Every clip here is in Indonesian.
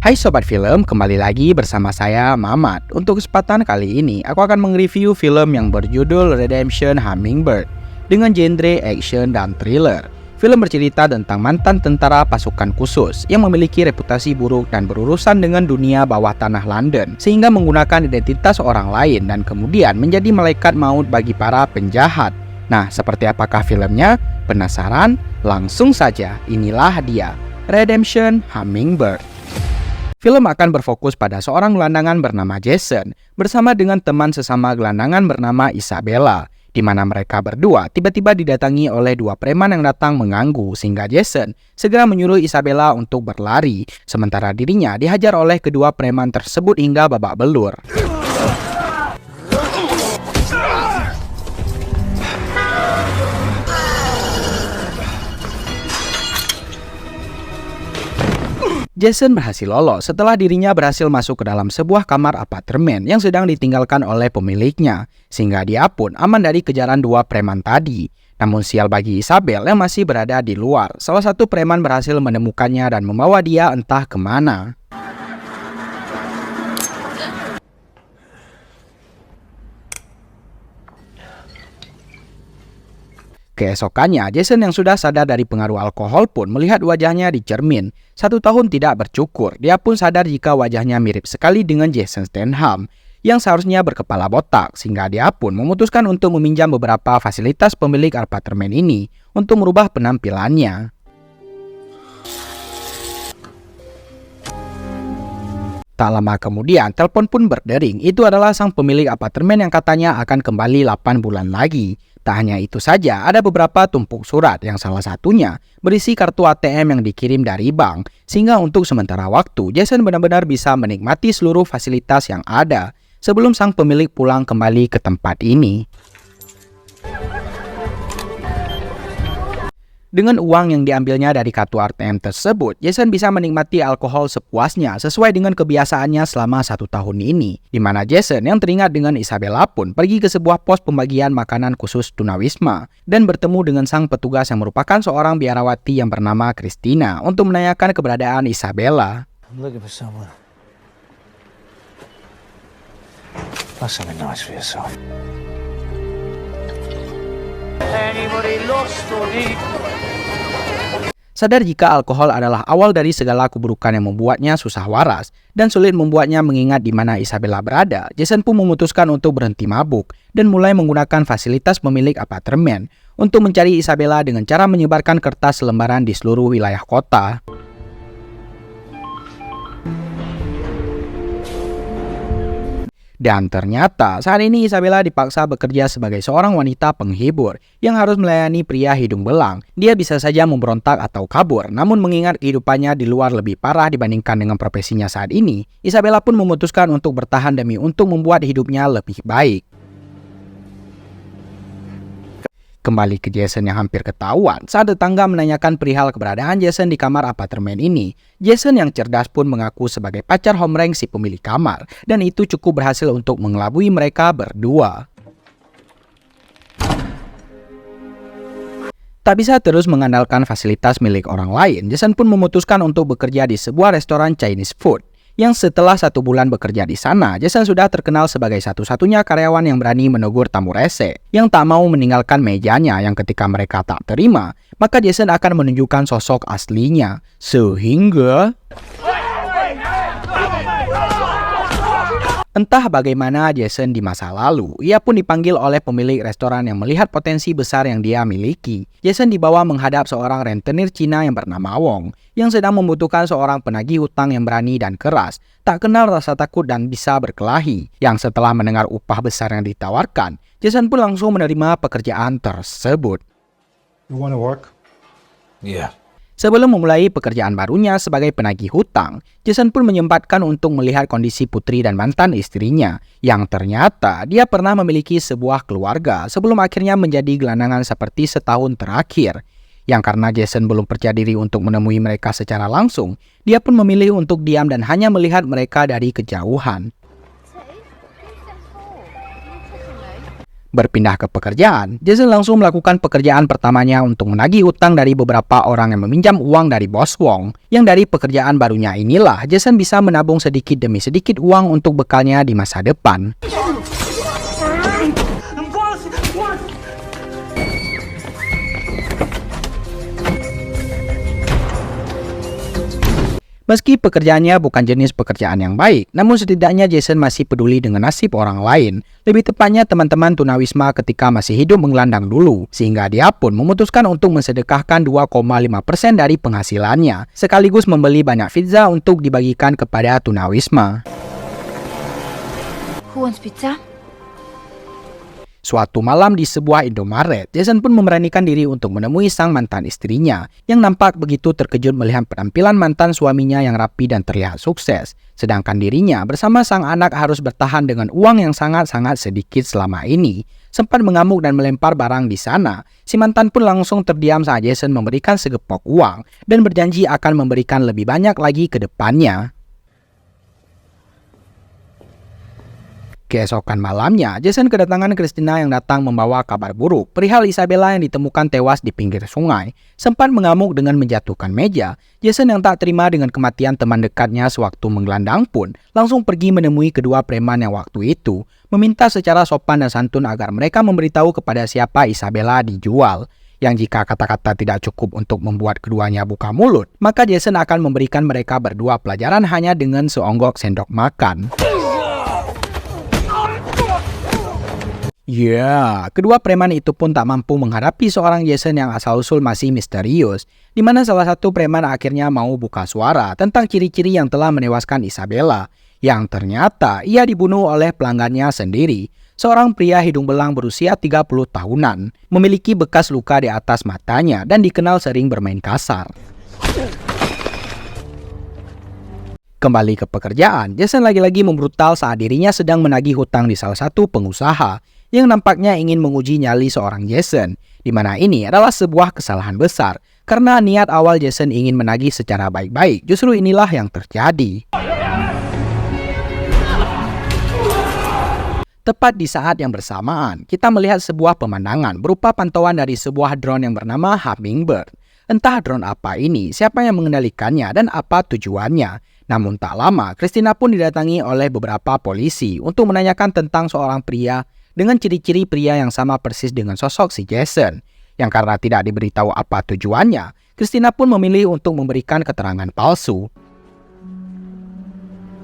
Hai Sobat Film, kembali lagi bersama saya Mamat. Untuk kesempatan kali ini, aku akan mereview film yang berjudul Redemption Hummingbird dengan genre action dan thriller. Film bercerita tentang mantan tentara pasukan khusus yang memiliki reputasi buruk dan berurusan dengan dunia bawah tanah London, sehingga menggunakan identitas orang lain dan kemudian menjadi malaikat maut bagi para penjahat. Nah, seperti apakah filmnya? Penasaran? Langsung saja, inilah dia, Redemption Hummingbird. Film akan berfokus pada seorang gelandangan bernama Jason bersama dengan teman sesama gelandangan bernama Isabella, di mana mereka berdua tiba-tiba didatangi oleh dua preman yang datang mengganggu, sehingga Jason segera menyuruh Isabella untuk berlari, sementara dirinya dihajar oleh kedua preman tersebut hingga babak belur. Jason berhasil lolos setelah dirinya berhasil masuk ke dalam sebuah kamar apartemen yang sedang ditinggalkan oleh pemiliknya, sehingga dia pun aman dari kejaran dua preman tadi. Namun sial bagi Isabel yang masih berada di luar, salah satu preman berhasil menemukannya dan membawa dia entah kemana. Keesokannya, Jason yang sudah sadar dari pengaruh alkohol pun melihat wajahnya di cermin. 1 tahun tidak bercukur, dia pun sadar jika wajahnya mirip sekali dengan Jason Statham yang seharusnya berkepala botak, sehingga dia pun memutuskan untuk meminjam beberapa fasilitas pemilik apartemen ini untuk merubah penampilannya. Tak lama kemudian, telepon pun berdering. Itu adalah sang pemilik apartemen yang katanya akan kembali 8 bulan lagi. Tak hanya itu saja, ada beberapa tumpuk surat yang salah satunya berisi kartu ATM yang dikirim dari bank, sehingga untuk sementara waktu, Jason benar-benar bisa menikmati seluruh fasilitas yang ada sebelum sang pemilik pulang kembali ke tempat ini. Dengan uang yang diambilnya dari kartu ATM tersebut, Jason bisa menikmati alkohol sepuasnya sesuai dengan kebiasaannya selama 1 tahun ini. Di mana Jason yang teringat dengan Isabella pun pergi ke sebuah pos pembagian makanan khusus tunawisma dan bertemu dengan sang petugas yang merupakan seorang biarawati yang bernama Christina untuk menanyakan keberadaan Isabella. I'm looking for someone. Find something nice for yourself. Anybody lost or need? Sadar jika alkohol adalah awal dari segala keburukan yang membuatnya susah waras dan sulit membuatnya mengingat di mana Isabella berada, Jason pun memutuskan untuk berhenti mabuk dan mulai menggunakan fasilitas pemilik apartemen untuk mencari Isabella dengan cara menyebarkan kertas lembaran di seluruh wilayah kota. Dan ternyata saat ini Isabella dipaksa bekerja sebagai seorang wanita penghibur yang harus melayani pria hidung belang. Dia bisa saja memberontak atau kabur, namun mengingat kehidupannya di luar lebih parah dibandingkan dengan profesinya saat ini, Isabella pun memutuskan untuk bertahan demi untuk membuat hidupnya lebih baik. Kembali ke Jason yang hampir ketahuan saat tetangga menanyakan perihal keberadaan Jason di kamar apartemen ini. Jason yang cerdas pun mengaku sebagai pacar homreng si pemilik kamar, dan itu cukup berhasil untuk mengelabui mereka berdua. Tak bisa terus mengandalkan fasilitas milik orang lain, Jason pun memutuskan untuk bekerja di sebuah restoran Chinese food. Yang setelah 1 bulan bekerja di sana, Jason sudah terkenal sebagai satu-satunya karyawan yang berani menegur tamu rese, yang tak mau meninggalkan mejanya yang ketika mereka tak terima, maka Jason akan menunjukkan sosok aslinya, sehingga entah bagaimana Jason di masa lalu, ia pun dipanggil oleh pemilik restoran yang melihat potensi besar yang dia miliki. Jason dibawa menghadap seorang rentenir Cina yang bernama Wong, yang sedang membutuhkan seorang penagih hutang yang berani dan keras, tak kenal rasa takut dan bisa berkelahi. Yang setelah mendengar upah besar yang ditawarkan, Jason pun langsung menerima pekerjaan tersebut. You want to work? Yeah. Sebelum memulai pekerjaan barunya sebagai penagih hutang, Jason pun menyempatkan untuk melihat kondisi putri dan mantan istrinya, yang ternyata dia pernah memiliki sebuah keluarga sebelum akhirnya menjadi gelandangan seperti setahun terakhir. Yang karena Jason belum percaya diri untuk menemui mereka secara langsung, dia pun memilih untuk diam dan hanya melihat mereka dari kejauhan. Berpindah ke pekerjaan, Jason langsung melakukan pekerjaan pertamanya untuk menagih utang dari beberapa orang yang meminjam uang dari bos Wong. Yang dari pekerjaan barunya inilah, Jason bisa menabung sedikit demi sedikit uang untuk bekalnya di masa depan. Meski pekerjaannya bukan jenis pekerjaan yang baik, namun setidaknya Jason masih peduli dengan nasib orang lain. Lebih tepatnya teman-teman tunawisma ketika masih hidup menggelandang dulu, sehingga dia pun memutuskan untuk mensedekahkan 2,5% dari penghasilannya, sekaligus membeli banyak pizza untuk dibagikan kepada tunawisma. Who wants pizza? Suatu malam di sebuah Indomaret, Jason pun memberanikan diri untuk menemui sang mantan istrinya, yang nampak begitu terkejut melihat penampilan mantan suaminya yang rapi dan terlihat sukses. Sedangkan dirinya bersama sang anak harus bertahan dengan uang yang sangat-sangat sedikit selama ini. Sempat mengamuk dan melempar barang di sana, si mantan pun langsung terdiam saat Jason memberikan segepok uang dan berjanji akan memberikan lebih banyak lagi ke depannya. Keesokan malamnya, Jason kedatangan Christina yang datang membawa kabar buruk perihal Isabella yang ditemukan tewas di pinggir sungai. Sempat mengamuk dengan menjatuhkan meja, Jason yang tak terima dengan kematian teman dekatnya sewaktu menggelandang pun langsung pergi menemui kedua preman yang waktu itu, meminta secara sopan dan santun agar mereka memberitahu kepada siapa Isabella dijual. Yang jika kata-kata tidak cukup untuk membuat keduanya buka mulut, maka Jason akan memberikan mereka berdua pelajaran hanya dengan seonggok sendok makan. Kedua preman itu pun tak mampu menghadapi seorang Jason yang asal-usul masih misterius, di mana salah satu preman akhirnya mau buka suara tentang ciri-ciri yang telah menewaskan Isabella, yang ternyata ia dibunuh oleh pelanggannya sendiri, seorang pria hidung belang berusia 30 tahunan, memiliki bekas luka di atas matanya dan dikenal sering bermain kasar. Kembali ke pekerjaan, Jason lagi-lagi membrutal saat dirinya sedang menagih hutang di salah satu pengusaha yang nampaknya ingin menguji nyali seorang Jason, di mana ini adalah sebuah kesalahan besar, karena niat awal Jason ingin menagih secara baik-baik, justru inilah yang terjadi. Tepat di saat yang bersamaan, kita melihat sebuah pemandangan berupa pantauan dari sebuah drone yang bernama Hummingbird. Entah drone apa ini, siapa yang mengendalikannya, dan apa tujuannya. Namun tak lama, Christina pun didatangi oleh beberapa polisi untuk menanyakan tentang seorang pria dengan ciri-ciri pria yang sama persis dengan sosok si Jason. Yang karena tidak diberitahu apa tujuannya, Christina pun memilih untuk memberikan keterangan palsu.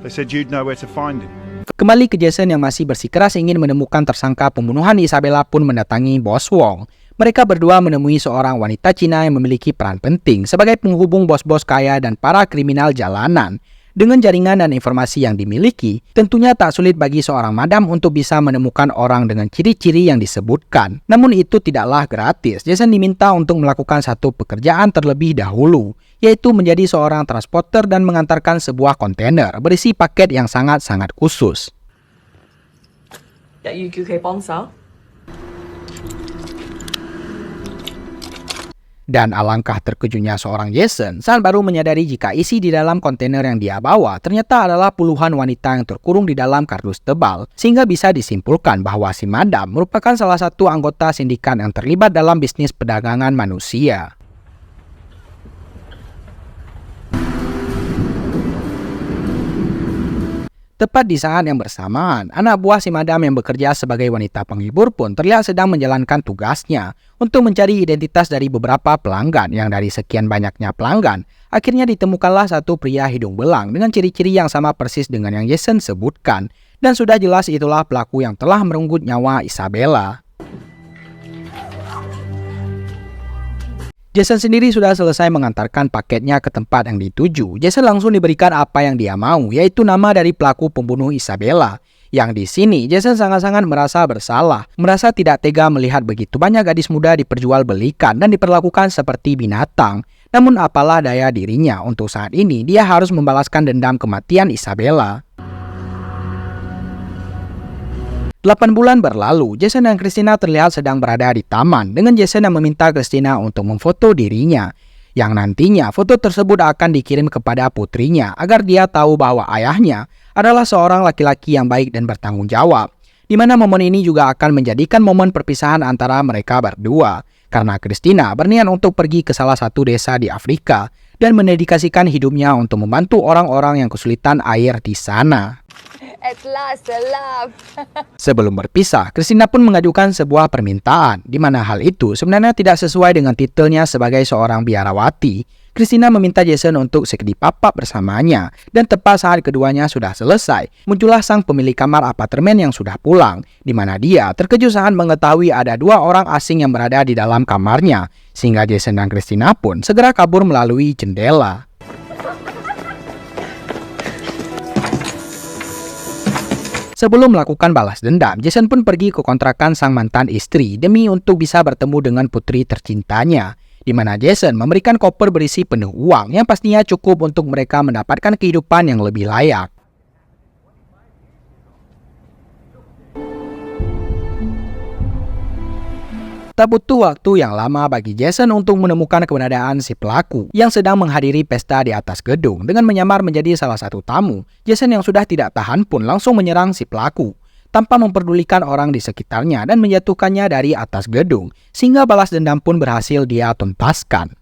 They said you'd know where to find him. Kembali ke Jason yang masih bersikeras ingin menemukan tersangka pembunuhan Isabella pun mendatangi bos Wong. Mereka berdua menemui seorang wanita Cina yang memiliki peran penting sebagai penghubung bos-bos kaya dan para kriminal jalanan. Dengan jaringan dan informasi yang dimiliki, tentunya tak sulit bagi seorang madam untuk bisa menemukan orang dengan ciri-ciri yang disebutkan. Namun itu tidaklah gratis. Jason diminta untuk melakukan satu pekerjaan terlebih dahulu, yaitu menjadi seorang transporter dan mengantarkan sebuah kontainer berisi paket yang sangat-sangat khusus. Dan alangkah terkejutnya seorang Jason saat baru menyadari jika isi di dalam kontainer yang dia bawa ternyata adalah puluhan wanita yang terkurung di dalam kardus tebal, sehingga bisa disimpulkan bahwa si madam merupakan salah satu anggota sindikat yang terlibat dalam bisnis perdagangan manusia. Tepat di saat yang bersamaan, anak buah si madam yang bekerja sebagai wanita penghibur pun terlihat sedang menjalankan tugasnya untuk mencari identitas dari beberapa pelanggan. Yang dari sekian banyaknya pelanggan, akhirnya ditemukanlah satu pria hidung belang dengan ciri-ciri yang sama persis dengan yang Jason sebutkan. Dan sudah jelas itulah pelaku yang telah merenggut nyawa Isabella. Jason sendiri sudah selesai mengantarkan paketnya ke tempat yang dituju. Jason langsung diberikan apa yang dia mau, yaitu nama dari pelaku pembunuh Isabella. Yang di sini, Jason sangat-sangat merasa bersalah, merasa tidak tega melihat begitu banyak gadis muda diperjualbelikan dan diperlakukan seperti binatang. Namun apalah daya dirinya, untuk saat ini dia harus membalaskan dendam kematian Isabella. 8 bulan berlalu, Jason dan Christina terlihat sedang berada di taman dengan Jason yang meminta Christina untuk memfoto dirinya. Yang nantinya foto tersebut akan dikirim kepada putrinya agar dia tahu bahwa ayahnya adalah seorang laki-laki yang baik dan bertanggung jawab. di mana momen ini juga akan menjadikan momen perpisahan antara mereka berdua, karena Christina berniat untuk pergi ke salah satu desa di Afrika dan mendedikasikan hidupnya untuk membantu orang-orang yang kesulitan air di sana. At last, a love. Sebelum berpisah, Christina pun mengajukan sebuah permintaan, di mana hal itu sebenarnya tidak sesuai dengan titelnya sebagai seorang biarawati. Christina meminta Jason untuk sekedip papap bersamanya, dan tepat saat keduanya sudah selesai, muncullah sang pemilik kamar apartemen yang sudah pulang, di mana dia terkejut saat mengetahui ada 2 orang asing yang berada di dalam kamarnya, sehingga Jason dan Christina pun segera kabur melalui jendela. Sebelum melakukan balas dendam, Jason pun pergi ke kontrakan sang mantan istri demi untuk bisa bertemu dengan putri tercintanya, di mana Jason memberikan koper berisi penuh uang yang pastinya cukup untuk mereka mendapatkan kehidupan yang lebih layak. Tak butuh waktu yang lama bagi Jason untuk menemukan keberadaan si pelaku yang sedang menghadiri pesta di atas gedung. Dengan menyamar menjadi salah satu tamu, Jason yang sudah tidak tahan pun langsung menyerang si pelaku tanpa memperdulikan orang di sekitarnya dan menjatuhkannya dari atas gedung, sehingga balas dendam pun berhasil dia tuntaskan.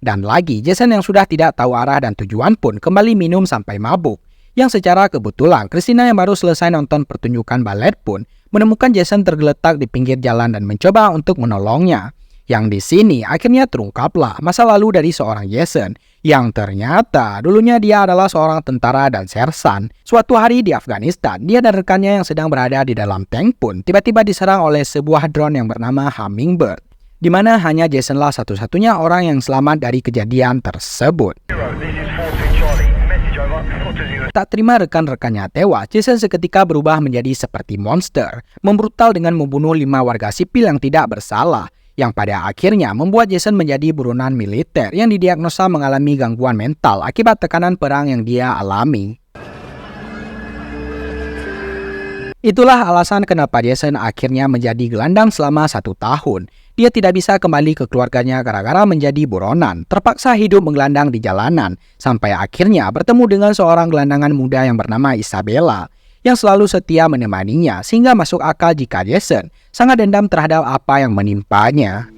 Dan lagi, Jason yang sudah tidak tahu arah dan tujuan pun kembali minum sampai mabuk. Yang secara kebetulan, Christina yang baru selesai nonton pertunjukan balet pun menemukan Jason tergeletak di pinggir jalan dan mencoba untuk menolongnya. Yang di sini akhirnya terungkaplah masa lalu dari seorang Jason, yang ternyata dulunya dia adalah seorang tentara dan sersan. Suatu hari di Afghanistan, dia dan rekannya yang sedang berada di dalam tank pun tiba-tiba diserang oleh sebuah drone yang bernama Hummingbird, di mana hanya Jasonlah satu-satunya orang yang selamat dari kejadian tersebut. Tak terima rekan-rekannya tewas, Jason seketika berubah menjadi seperti monster, membrutal dengan membunuh 5 warga sipil yang tidak bersalah, yang pada akhirnya membuat Jason menjadi buronan militer yang didiagnosa mengalami gangguan mental akibat tekanan perang yang dia alami. Itulah alasan kenapa Jason akhirnya menjadi gelandang selama 1 tahun. Dia tidak bisa kembali ke keluarganya gara-gara menjadi buronan, terpaksa hidup menggelandang di jalanan, sampai akhirnya bertemu dengan seorang gelandangan muda yang bernama Isabella, yang selalu setia menemaninya, sehingga masuk akal jika Jason sangat dendam terhadap apa yang menimpanya.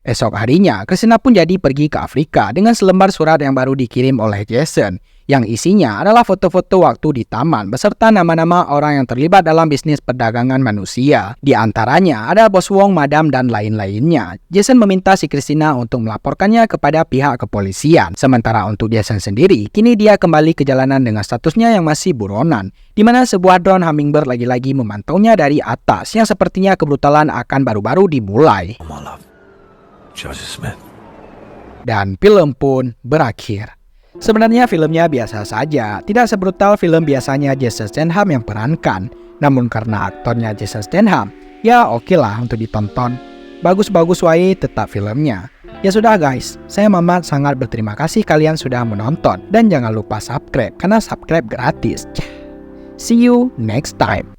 Esok harinya, Christina pun jadi pergi ke Afrika dengan selembar surat yang baru dikirim oleh Jason, yang isinya adalah foto-foto waktu di taman beserta nama-nama orang yang terlibat dalam bisnis perdagangan manusia. Di antaranya ada Bos Wong, Madam, dan lain-lainnya. Jason meminta si Christina untuk melaporkannya kepada pihak kepolisian. Sementara untuk Jason sendiri, kini dia kembali ke jalanan dengan statusnya yang masih buronan, di mana sebuah drone Hummingbird lagi-lagi memantaunya dari atas, yang sepertinya kebrutalan akan baru-baru dimulai. Oh, my love. Joseph Smith. Dan film pun berakhir. Sebenarnya filmnya biasa saja, tidak sebrutal film biasanya Jason Statham yang perankan. Namun karena aktornya Jason Statham, ya oke lah untuk ditonton. Bagus-bagus wae tetap filmnya. Ya sudah guys, saya Mamat sangat berterima kasih kalian sudah menonton. Dan jangan lupa subscribe, karena subscribe gratis. See you next time.